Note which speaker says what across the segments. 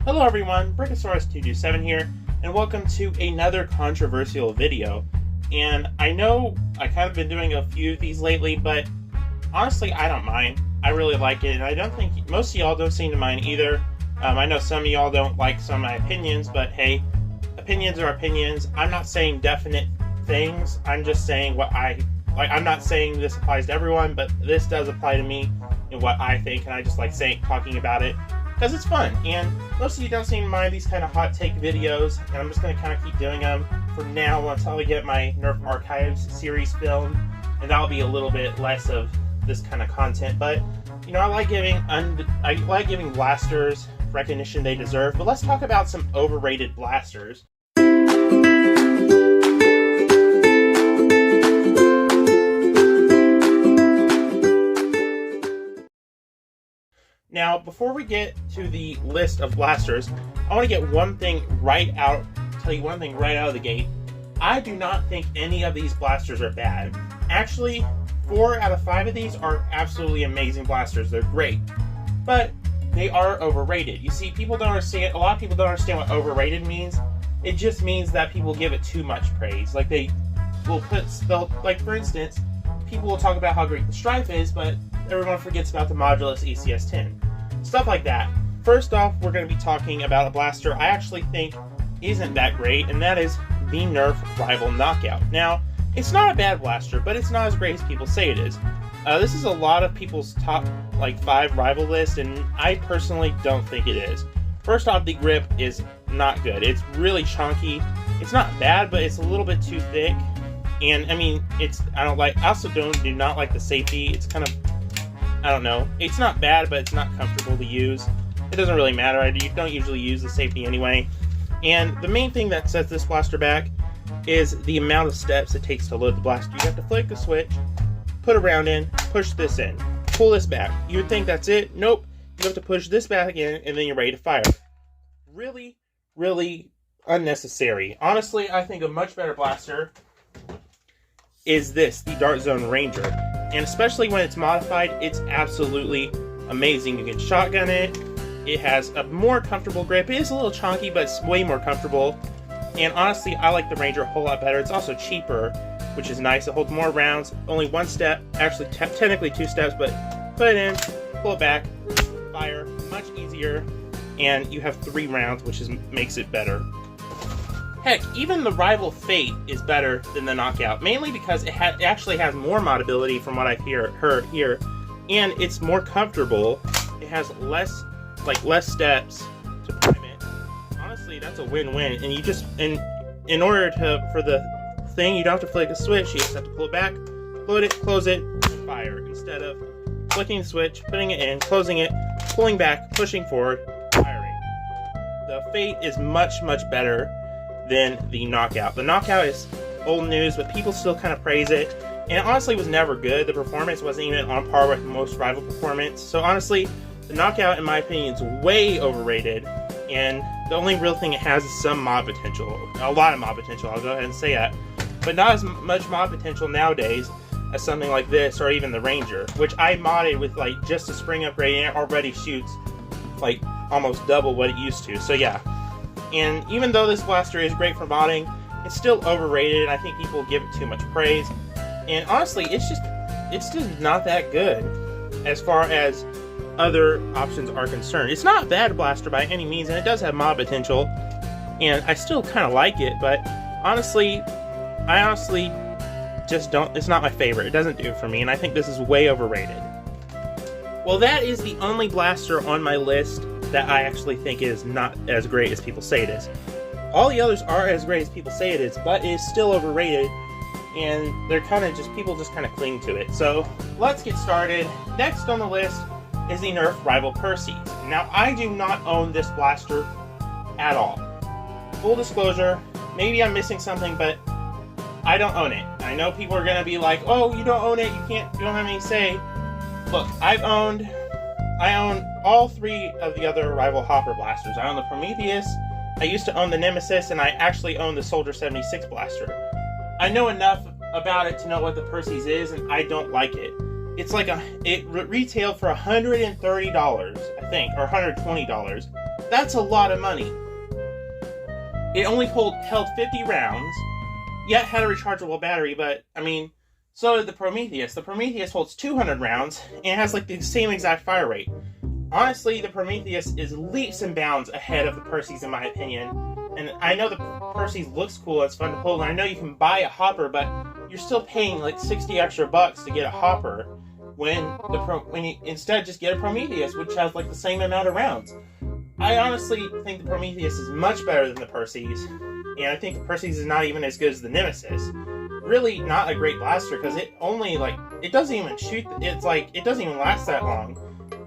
Speaker 1: Hello everyone, Brickosaurus227 here, and welcome to another controversial video. And I know I kind of been doing a few of these lately, but honestly I don't mind. I really like it, and I don't think most of y'all don't seem to mind either. I know some of y'all don't like some of my opinions, but hey, opinions are opinions. I'm not saying definite things, I'm just saying what I like. I'm not saying this applies to everyone, but this does apply to me and what I think, and I just like talking about it because it's fun. And most of you don't seem to mind these kind of hot take videos, and I'm just going to kind of keep doing them for now until I get my Nerf Archives series filmed, and that'll be a little bit less of this kind of content. But you know, I like giving blasters recognition they deserve. But let's talk about some overrated blasters. Now, before we get to the list of blasters, I want to get tell you one thing right out of the gate. I do not think any of these blasters are bad. Actually, 4 out of 5 of these are absolutely amazing blasters. They're great. But they are overrated. You see, a lot of people don't understand what overrated means. It just means that people give it too much praise. Like for instance, people will talk about how great the Strife is, but everyone forgets about the Modulus ECS-10. Stuff like that. First off, we're going to be talking about a blaster I actually think isn't that great, and that is the Nerf Rival Knockout. Now, it's not a bad blaster, but it's not as great as people say it is. This is a lot of people's top 5 rival list, and I personally don't think it is. First off, the grip is not good. It's really chunky. It's not bad, but it's a little bit too thick. And I mean, I also do not like the safety. It's kind of, I don't know. It's not bad, but it's not comfortable to use. It doesn't really matter. I don't usually use the safety anyway. And the main thing that sets this blaster back is the amount of steps it takes to load the blaster. You have to flick the switch, put a round in, push this in, pull this back. You would think that's it. Nope. You have to push this back in, and then you're ready to fire. Really, really unnecessary. Honestly, I think a much better blaster is this, the Dart Zone Ranger. And especially when it's modified, it's absolutely amazing. You can shotgun it. It has a more comfortable grip. It is a little chunky, but it's way more comfortable. And honestly, I like the Ranger a whole lot better. It's also cheaper, which is nice. It holds more rounds. Only 1 step. Actually, technically 2 steps, but put it in, pull it back, fire. Much easier. And you have 3 rounds, which makes it better. Heck, even the Rival Fate is better than the Knockout, mainly because it actually has more modability from what I've heard here, and it's more comfortable. It has less steps to prime it. Honestly, that's a win-win. And you just, in order for the thing, you don't have to flick a switch. You just have to pull it back, load it, close it, and fire. Instead of flicking the switch, putting it in, closing it, pulling back, pushing forward, firing. The Fate is much, much better than the Knockout. The Knockout is old news, but people still kind of praise it. And it honestly was never good. The performance wasn't even on par with most rival performance. So honestly, the Knockout, in my opinion, is way overrated. And the only real thing it has is some mod potential. A lot of mod potential, I'll go ahead and say that. But not as much mod potential nowadays as something like this, or even the Ranger, which I modded with just a spring upgrade, and it already shoots almost double what it used to. So yeah. And even though this blaster is great for modding, it's still overrated. I think people give it too much praise. And honestly, it's just not that good as far as other options are concerned. It's not a bad blaster by any means, and it does have mod potential. And I still kind of like it, but I honestly just don't. It's not my favorite. It doesn't do it for me, and I think this is way overrated. Well, that is the only blaster on my list that I actually think is not as great as people say it is. All the others are as great as people say it is, but it is still overrated, and they're people just kind of cling to it. So let's get started. Next on the list is the Nerf Rival Percy's. Now, I do not own this blaster at all. Full disclosure, maybe I'm missing something, but I don't own it. I know people are going to be like, oh, you don't own it, you don't have any say. Look, I own all 3 of the other rival hopper blasters. I own the Prometheus, I used to own the Nemesis, and I actually own the Soldier 76 blaster. I know enough about it to know what the Percy's is, and I don't like it. It retailed for $130, I think, or $120. That's a lot of money. It only held 50 rounds, yet had a rechargeable battery, but, I mean, so did the Prometheus. The Prometheus holds 200 rounds, and has, like, the same exact fire rate. Honestly, the Prometheus is leaps and bounds ahead of the Perseus, in my opinion. And I know the Perseus looks cool, it's fun to hold, and I know you can buy a hopper, but you're still paying, like, 60 extra bucks to get a hopper, when you instead just get a Prometheus, which has, like, the same amount of rounds. I honestly think the Prometheus is much better than the Perseus, and I think the Perseus is not even as good as the Nemesis. Really not a great blaster, because it only, like, it doesn't even shoot, it's like, it doesn't even last that long.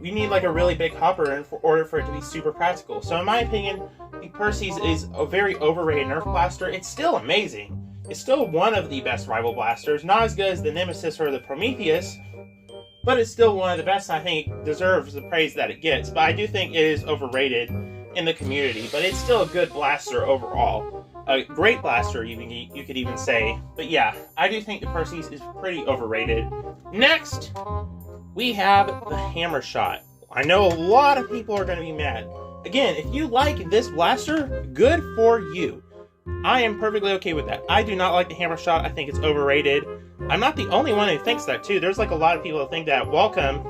Speaker 1: We need, like, a really big hopper in order for it to be super practical. So in my opinion, the Perseus is a very overrated Nerf blaster. It's still amazing. It's still one of the best rival blasters, not as good as the Nemesis or the Prometheus, but it's still one of the best. I think it deserves the praise that it gets, but I do think it is overrated in the community, but it's still a good blaster overall. A great blaster, you could even say. But yeah, I do think the Perseus is pretty overrated. Next, we have the Hammershot. I know a lot of people are going to be mad. Again, if you like this blaster, good for you. I am perfectly okay with that. I do not like the Hammershot. I think it's overrated. I'm not the only one who thinks that too. There's like a lot of people who think that. Welcome,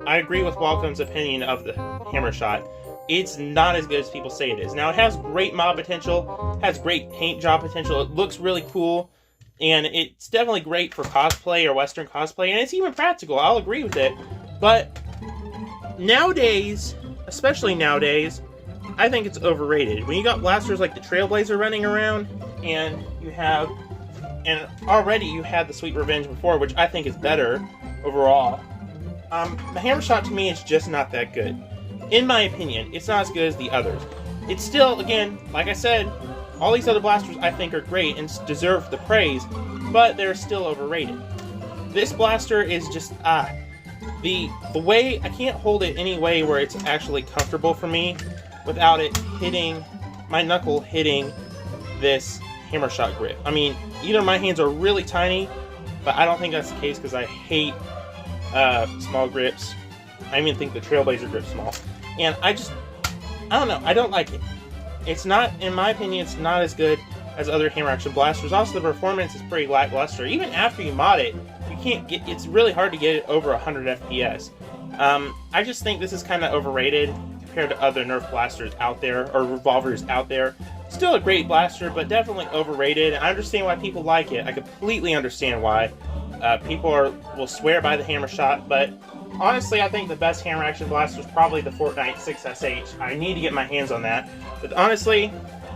Speaker 1: I agree with Welcome's opinion of the Hammershot. It's not as good as people say it is. Now, it has great mod potential, has great paint job potential, it looks really cool, and it's definitely great for cosplay or Western cosplay, and it's even practical, I'll agree with it. But nowadays, especially nowadays, I think it's overrated. When you got blasters like the Trailblazer running around, and already you had the Sweet Revenge before, which I think is better overall, the Hammershot to me is just not that good. In my opinion, it's not as good as the others. It's still, again, like I said, all these other blasters I think are great and deserve the praise, but they're still overrated. This blaster is just, the way, I can't hold it any way where it's actually comfortable for me without it hitting, my knuckle hitting this Hammershot grip. I mean, either my hands are really tiny, but I don't think that's the case because I hate small grips. I even think the Trailblazer grip's small. And I don't know, I don't like it. It's not, in my opinion, it's not as good as other hammer action blasters. Also, the performance is pretty lackluster. Even after you mod it, you can't get, it's really hard to get it over 100 FPS. I just think this is kind of overrated compared to other Nerf blasters out there, or revolvers out there. Still a great blaster, but definitely overrated. I understand why people like it. I completely understand why. People will swear by the Hammershot, but honestly, I think the best hammer action blaster is probably the Fortnite 6SH. I need to get my hands on that. But honestly,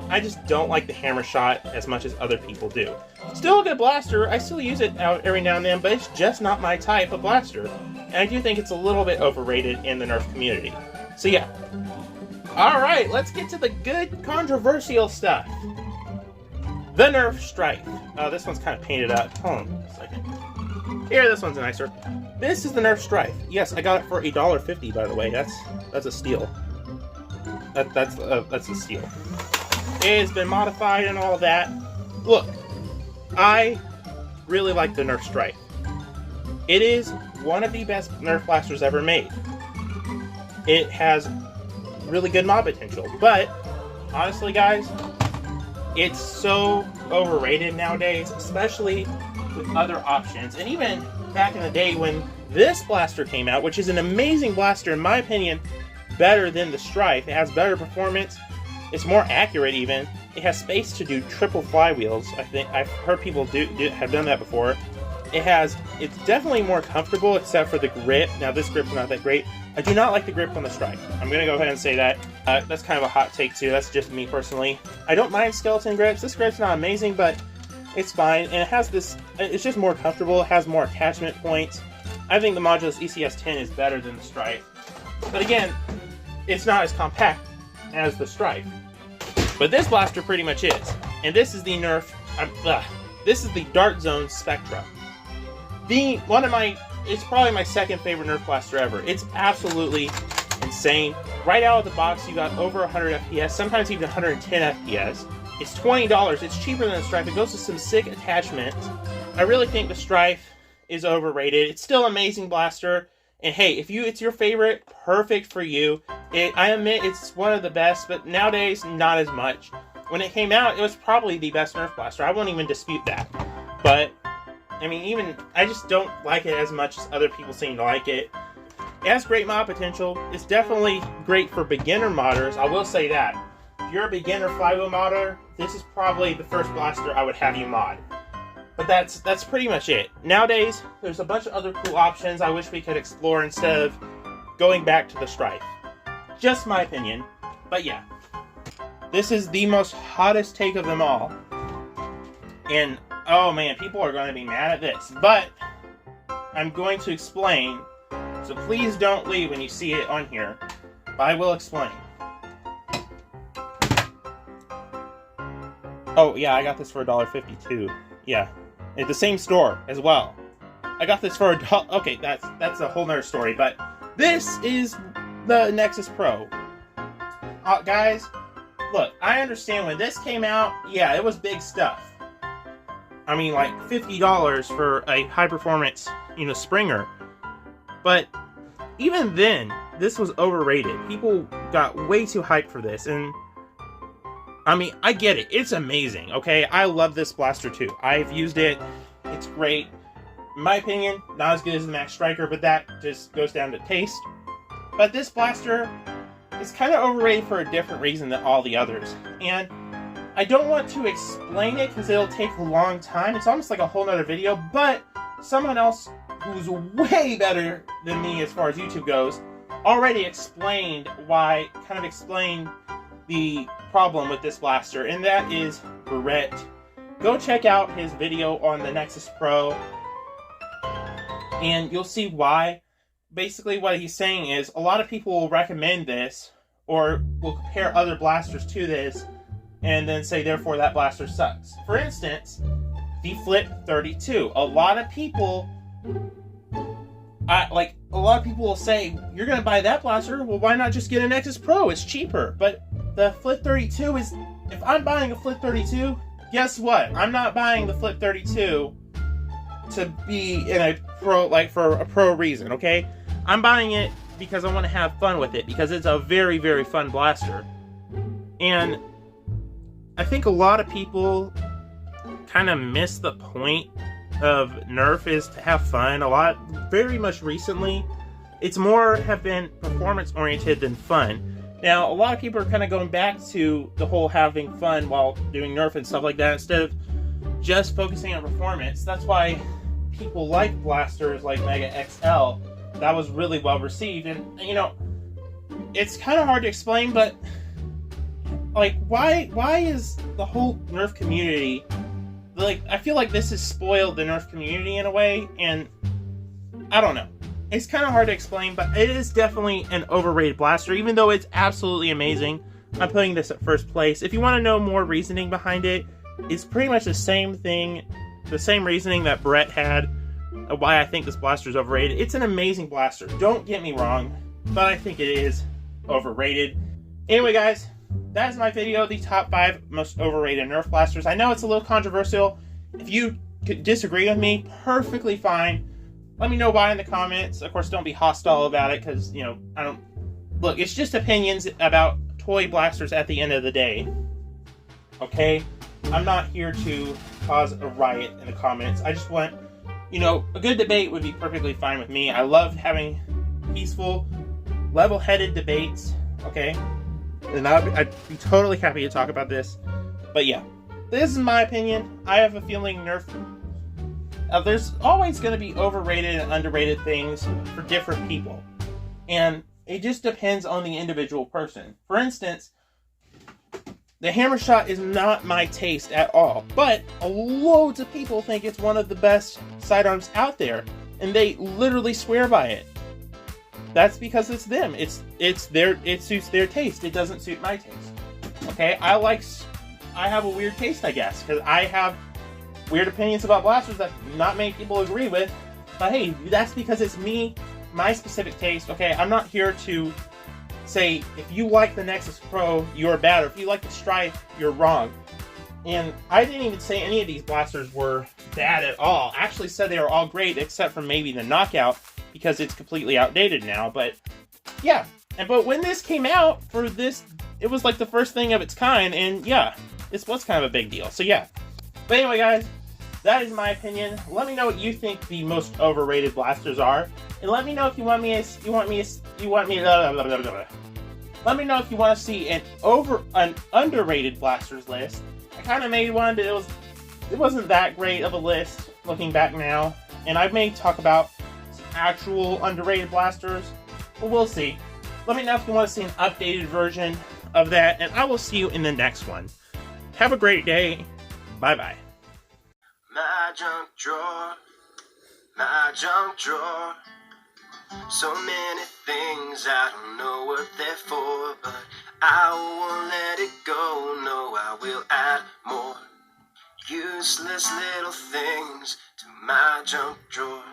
Speaker 1: I just don't like the Hammershot as much as other people do. Still a good blaster. I still use it out every now and then, but it's just not my type of blaster. And I do think it's a little bit overrated in the Nerf community. So yeah. Alright, let's get to the good controversial stuff. The Nerf Strife. This one's kind of painted up. Hold on a second. Here, this one's nicer. This is the Nerf Strife. Yes, I got it for $1.50, by the way. That's a steal. That's a steal. It's been modified and all that. Look, I really like the Nerf Strife. It is one of the best Nerf blasters ever made. It has really good mod potential, but honestly, guys, it's so overrated nowadays, especially with other options. And even back in the day when this blaster came out, which is an amazing blaster in my opinion, better than the Strife. It has better performance, it's more accurate even, it has space to do triple flywheels. I think I've heard people have done that before. It's definitely more comfortable except for the grip. Now this grip's not that great. I do not like the grip on the Strife. I'm gonna go ahead and say that. That's kind of a hot take too, that's just me personally. I don't mind skeleton grips. This grip's not amazing, but it's fine, and it has this, it's just more comfortable, it has more attachment points. I think the Modulus ECS-10 is better than the Strife. But again, it's not as compact as the Strife. But this blaster pretty much is. And this is the Nerf, this is the Dart Zone Spectra. It's probably my second favorite Nerf blaster ever. It's absolutely insane. Right out of the box, you got over 100 FPS, sometimes even 110 FPS. It's $20. It's cheaper than the Strife. It goes with some sick attachments. I really think the Strife is overrated. It's still an amazing blaster. And hey, if it's your favorite, perfect for you. I admit it's one of the best, but nowadays, not as much. When it came out, it was probably the best Nerf blaster. I won't even dispute that. But, I mean, I just don't like it as much as other people seem to like it. It has great mod potential. It's definitely great for beginner modders, I will say that. If you're a beginner flywheel modder, this is probably the first blaster I would have you mod. But that's pretty much it. Nowadays, there's a bunch of other cool options I wish we could explore instead of going back to the Strife. Just my opinion. But yeah. This is the most hottest take of them all. And, oh man, people are going to be mad at this. But, I'm going to explain. So please don't leave when you see it on here. But I will explain. Oh yeah, I got this for $1.52. Yeah. At the same store as well. I got this for $1. Okay, that's a whole nother story, but this is the Nexus Pro. Guys, look, I understand when this came out, yeah, it was big stuff. I mean, like $50 for a high-performance, Springer. But even then, this was overrated. People got way too hyped for this, and I mean, I get it. It's amazing, okay? I love this blaster too. I've used it. It's great. In my opinion, not as good as the Max Striker, but that just goes down to taste. But this blaster is kind of overrated for a different reason than all the others. And I don't want to explain it because it'll take a long time. It's almost like a whole nother video, but someone else who's way better than me as far as YouTube goes already explained the problem with this blaster, and that is Brett. Go check out his video on the Nexus Pro, and you'll see why. Basically, what he's saying is a lot of people will recommend this, or will compare other blasters to this, and then say, therefore, that blaster sucks. For instance, the Flip 32. A lot of people will say, you're going to buy that blaster, well, why not just get a Nexus Pro? It's cheaper. But the Flip 32 is, if I'm buying a Flip 32, guess what? I'm not buying the Flip 32 to be in a pro, for a pro reason, okay? I'm buying it because I want to have fun with it, because it's a very, very fun blaster. And I think a lot of people kind of miss the point of Nerf is to have fun. Very much recently, it's more have been performance oriented than fun. Now, a lot of people are kind of going back to the whole having fun while doing Nerf and stuff like that instead of just focusing on performance. That's why people like blasters like Mega XL. That was really well received, and it's kind of hard to explain, but why is the whole Nerf community I feel like this has spoiled the Nerf community in a way, and I don't know. It's kind of hard to explain, but it is definitely an overrated blaster, even though it's absolutely amazing. I'm putting this at first place. If you want to know more reasoning behind it, it's pretty much the same thing, the same reasoning that Brett had, why I think this blaster is overrated. It's an amazing blaster, don't get me wrong, but I think it is overrated. Anyway, guys, that is my video, the top 5 most overrated Nerf blasters. I know it's a little controversial. If you could disagree with me, perfectly fine. Let me know why in the comments. Of course, don't be hostile about it, because, I don't... Look, it's just opinions about toy blasters at the end of the day. Okay? I'm not here to cause a riot in the comments. I just want, a good debate would be perfectly fine with me. I love having peaceful, level-headed debates, okay? And I'd be totally happy to talk about this. But yeah, this is my opinion. I have a feeling Nerf... there's always going to be overrated and underrated things for different people. And it just depends on the individual person. For instance, the Hammershot is not my taste at all. But loads of people think it's one of the best sidearms out there. And they literally swear by it. That's because it's them. It suits their taste. It doesn't suit my taste. Okay, I have a weird taste, I guess, because I have weird opinions about blasters that not many people agree with. But hey, that's because it's me, my specific taste. Okay, I'm not here to say if you like the Nexus Pro, you're bad, or if you like the Strife, you're wrong. And I didn't even say any of these blasters were bad at all. I actually said they were all great, except for maybe the Knockout, because it's completely outdated now. But yeah, but when this came out for this, it was like the first thing of its kind, and yeah, this was kind of a big deal. So yeah. But anyway, guys, that is my opinion. Let me know what you think the most overrated blasters are, and let me know if you want me to. Let me know if you want to see an underrated blasters list. I kind of made one, but it wasn't that great of a list looking back now. And I may talk about some actual underrated blasters, but we'll see. Let me know if you want to see an updated version of that, and I will see you in the next one. Have a great day. Bye-bye.
Speaker 2: My junk drawer, my junk drawer. So many things I don't know what they're for, but I won't let it go. No, I will add more useless little things to my junk drawer.